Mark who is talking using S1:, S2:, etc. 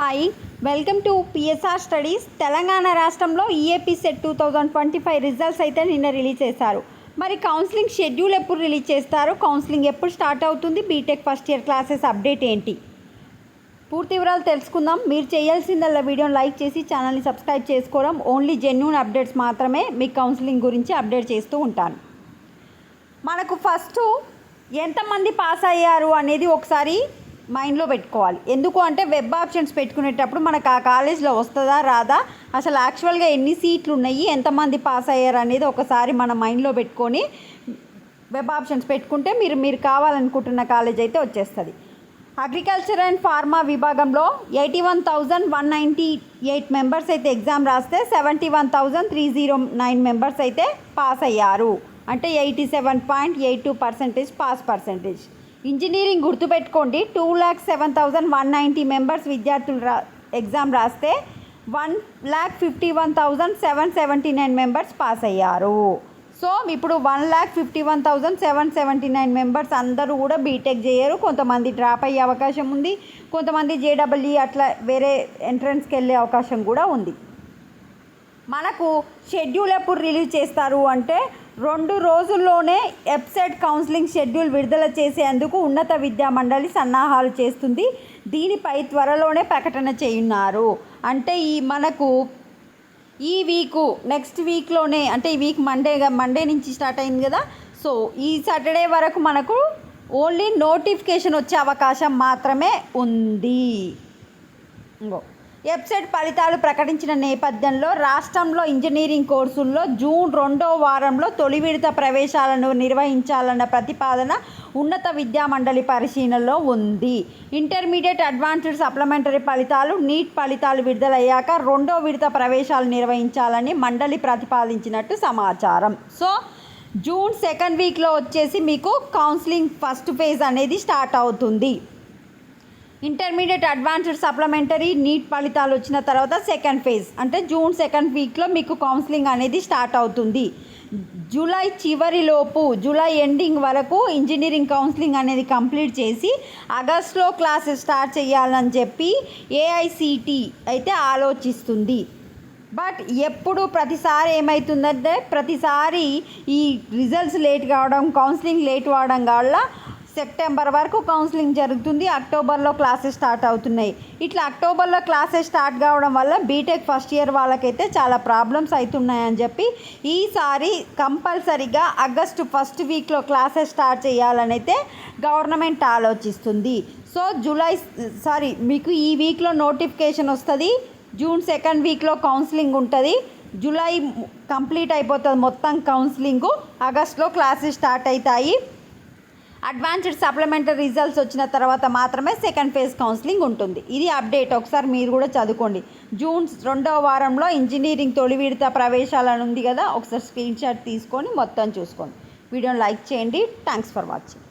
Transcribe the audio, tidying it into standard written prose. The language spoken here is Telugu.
S1: Hi, welcome to PSR studies. Telangana రాష్ట్రంలో ఈఏపీ సెట్ 2025 రిజల్ట్స్ అయితే నిన్న రిలీజ్ చేశారు. మరి కౌన్సిలింగ్ షెడ్యూల్ ఎప్పుడు రిలీజ్ చేస్తారు, కౌన్సిలింగ్ ఎప్పుడు స్టార్ట్ అవుతుంది, BTech first year classes update ఏంటి, పూర్తి వివరాలు తెలుసుకుందాం. మీరు చేయాల్సిందల్లా వీడియోని లైక్ చేసి ఛానల్ని సబ్స్క్రైబ్ చేసుకోవడం. ఓన్లీ జెన్యూన్ అప్డేట్స్ మాత్రమే మీకు కౌన్సిలింగ్ గురించి అప్డేట్ చేస్తూ ఉంటాను. మనకు ఫస్ట్ ఎంతమంది పాస్ అయ్యారు అనేది ఒకసారి మైండ్లో పెట్టుకోవాలి. ఎందుకు అంటే వెబ్ ఆప్షన్స్ పెట్టుకునేటప్పుడు మనకు ఆ కాలేజ్లో వస్తుందా రాదా, అసలు యాక్చువల్గా ఎన్ని సీట్లు ఉన్నాయి, ఎంతమంది పాస్ అయ్యారు అనేది ఒకసారి మన మైండ్లో పెట్టుకొని వెబ్ ఆప్షన్స్ పెట్టుకుంటే మీరు కావాలనుకుంటున్న కాలేజ్ అయితే వచ్చేస్తుంది. అగ్రికల్చర్ అండ్ ఫార్మా విభాగంలో 81,198 మెంబర్స్ అయితే ఎగ్జామ్ రాస్తే 71,309 మెంబర్స్ అయితే పాస్ అయ్యారు. అంటే 87.82% పాస్ పర్సెంటేజ్. ఇంజనీరింగ్ గుర్తుపెట్టుకోండి, 2,07,190 మెంబర్స్ విద్యార్థులు ఎగ్జామ్ రాస్తే 1,51,779 మెంబర్స్ పాస్ అయ్యారు. సో ఇప్పుడు 1,51,779 మెంబర్స్ అందరూ కూడా బీటెక్ చేయరు. కొంతమంది డ్రాప్ అయ్యే అవకాశం ఉంది, కొంతమంది జేడబ్ల్యూ అట్లా వేరే ఎంట్రన్స్కి వెళ్ళే అవకాశం కూడా ఉంది. మనకు షెడ్యూల్ ఎప్పుడు రిలీజ్ చేస్తారు అంటే 2 రోజుల్లోనే వెబ్సైట్ కౌన్సిలింగ్ షెడ్యూల్ విడుదల చేసేందుకు ఉన్నత విద్యా మండలి సన్నాహాలు చేస్తుంది. దీనిపై త్వరలోనే ప్రకటన చేయనున్నారు. అంటే మనకు ఈ వీకు నెక్స్ట్ వీక్లోనే, అంటే ఈ వీక్ మండే నుంచి స్టార్ట్ అయింది కదా, సో ఈ సాటర్డే వరకు మనకు ఓన్లీ నోటిఫికేషన్ వచ్చే అవకాశం మాత్రమే ఉంది. వెబ్సైట్ ఫలితాలు ప్రకటించిన నేపథ్యంలో రాష్ట్రంలో ఇంజనీరింగ్ కోర్సుల్లో జూన్ 2వ వారంలో తొలి విడత ప్రవేశాలను నిర్వహించాలన్న ప్రతిపాదన ఉన్నత విద్యా మండలి పరిశీలనలో ఉంది. ఇంటర్మీడియట్ అడ్వాన్స్డ్ సప్లిమెంటరీ ఫలితాలు, నీట్ ఫలితాలు విడుదలయ్యాక 2వ విడత ప్రవేశాలు నిర్వహించాలని మండలి ప్రతిపాదించినట్టు సమాచారం. సో జూన్ 2nd వీక్లో వచ్చేసి మీకు కౌన్సిలింగ్ ఫస్ట్ ఫేజ్ అనేది స్టార్ట్ అవుతుంది. ఇంటర్మీడియట్ అడ్వాన్స్డ్ సప్లిమెంటరీ నీట్ ఫలితాలు వచ్చిన తర్వాత సెకండ్ ఫేజ్ అంటే జూన్ 2nd వీక్లో మీకు కౌన్సిలింగ్ అనేది స్టార్ట్ అవుతుంది. జూలై చివరిలోపు, జూలై ఎండింగ్ వరకు ఇంజనీరింగ్ కౌన్సిలింగ్ అనేది కంప్లీట్ చేసి ఆగస్టులో క్లాసెస్ స్టార్ట్ చేయాలని చెప్పి ఏఐసిటి అయితే ఆలోచిస్తుంది. బట్ ప్రతిసారి ఏమవుతుందంటే ప్రతిసారి ఈ రిజల్ట్స్ లేట్ కావడం, కౌన్సిలింగ్ లేట్ అవ్వడం వల్ల సెప్టెంబర్ వరకు కౌన్సిలింగ్ జరుగుతుంది, అక్టోబర్లో క్లాసెస్ స్టార్ట్ అవుతున్నాయి. ఇట్లా అక్టోబర్లో క్లాసెస్ స్టార్ట్ కావడం వల్ల బీటెక్ ఫస్ట్ ఇయర్ వాళ్ళకైతే చాలా ప్రాబ్లమ్స్ అవుతున్నాయని చెప్పి ఈసారి కంపల్సరీగా ఆగస్టు 1st వీక్లో క్లాసెస్ స్టార్ట్ చేయాలని అయితే గవర్నమెంట్ ఆలోచిస్తుంది. సో మీకు ఈ వీక్లో నోటిఫికేషన్ వస్తుంది, జూన్ 2nd వీక్లో కౌన్సిలింగ్ ఉంటుంది, జూలై కంప్లీట్ అయిపోతుంది మొత్తం కౌన్సిలింగు, ఆగస్టులో క్లాసెస్ స్టార్ట్ అవుతాయి. అడ్వాన్స్డ్ సప్లిమెంటరీ రిజల్ట్స్ వచ్చిన తర్వాత మాత్రమే సెకండ్ ఫేజ్ కౌన్సిలింగ్ ఉంటుంది. ఇది అప్డేట్, ఒకసారి మీరు కూడా చదువుకోండి. జూన్ 2వ వారంలో ఇంజనీరింగ్ తొలి విడత ప్రవేశాలను ఉంది కదా, ఒకసారి స్క్రీన్ షాట్ తీసుకొని మొత్తం చూసుకోండి. వీడియోని లైక్ చేయండి. Thanks for watching.